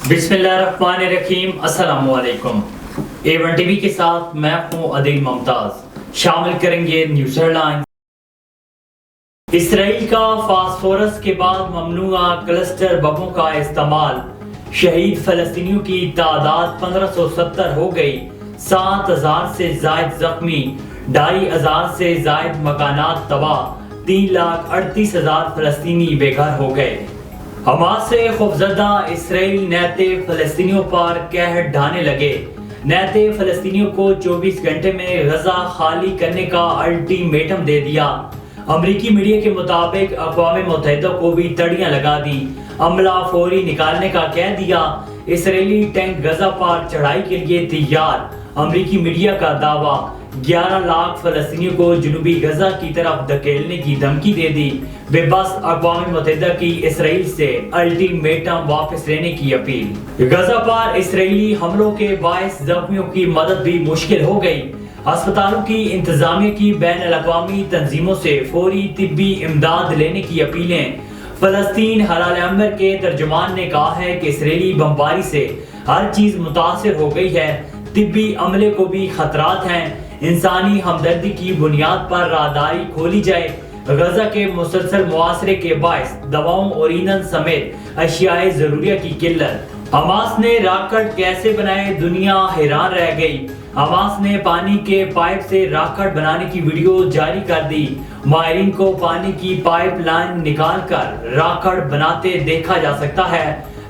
बिस्मिल्लाहिर्रहमानिर्रहीम। अस्सलाम वालेकुम। A1 टीवी के साथ मैं हूं अदील मुमताज। शामिल करेंगे न्यूज़ हेडलाइंस। इसराइल का फास्फोरस के बाद ममनुआ क्लस्टर बमों का इस्तेमाल, शहीद फलस्तीनियों की तादाद 1570 हो गई, 7000 से जायद जख्मी, 2500 से जायद मकानात तबाह, 3,38,000 फलस्तीनी बेघर हो गए। हमास से खौफजदा इसराइल नेते फलस्तीनियों पर कहर ढाने लगे। नेते फलस्तीनियों को 24 घंटे में गजा खाली करने का अल्टीमेटम दे दिया। अमरीकी मीडिया के मुताबिक अक़वाम मुत्तहिदा को भी तड़ियां लगा दी, अमला फौरी निकालने का कह दिया। इसराइली टैंक गजा पर चढ़ाई के लिए तैयार, अमरीकी मीडिया का दावा। 11 लाख फलस्तीनियों को जनूबी गजा की तरफ धकेलने की धमकी दे दी। बेबस अक़वाम मुत्तहिदा की इसराइल से अल्टीमेटम वापस लेने की अपील। गजा पर इसराइली हमलों के बायस जख्मियों की मदद भी मुश्किल हो गई। अस्पतालों की इंतजामिया की बैन-अल-अक़वामी तंजीमों से फौरी तिब्बी इमदाद लेने की अपीलें। फलस्तीन हलाल अमर के तर्जुमान ने कहा है कि इसराइली बमबारी से हर चीज मुतासिर हो गई है, तिब्बी अमले को भी खतरात हैं। इंसानी हमदर्दी की बुनियाद पर राहदारी खोली जाए। गजा के मुसलसल मुआसरे के बायस दवाओं और ईंधन समेत अशियाए जरूरिया की किल्लत। हमास ने रॉकेट कैसे बनाए, दुनिया हैरान रह गई। हमास ने पानी के पाइप से रॉकेट बनाने की वीडियो जारी कर दी। माहिरीन को पानी की पाइप लाइन निकाल कर रॉकेट बनाते देखा जा सकता है।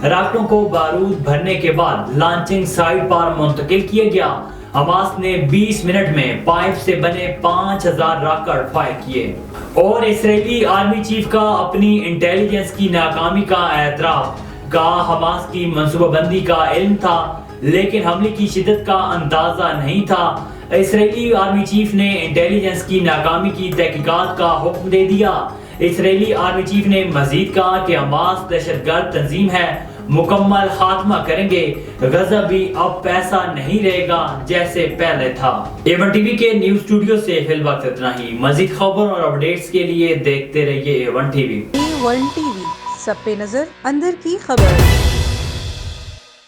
रॉकेटों को बारूद भरने के बाद लॉन्चिंग साइट पर मुंतकिल किया गया। हमास ने 20 मिनट में पाइप से बने 5000 रॉकेट फायर किए। और इजरायली आर्मी चीफ का अपनी इंटेलिजेंस की नाकामी का एतराफ। कहा हमास की मंसूबाबंदी का इल्म था, लेकिन हमले की शिद्दत का अंदाजा नहीं था। इजरायली आर्मी चीफ ने इंटेलिजेंस की नाकामी की तहकीकात का हुक्म दे दिया। इजरायली आर्मी चीफ ने मजीद कहा कि हमास दहशतगर्द तंजीम है, मुकम्मल खात्मा करेंगे। गजा भी अब पैसा नहीं रहेगा जैसे पहले था। A1 टीवी के न्यूज स्टूडियो से फिल वक्त इतना ही। मजीद खबर और अपडेट्स के लिए देखते रहिए A1 टीवी। A1 टीवी, सब पे नजर, अंदर की खबर।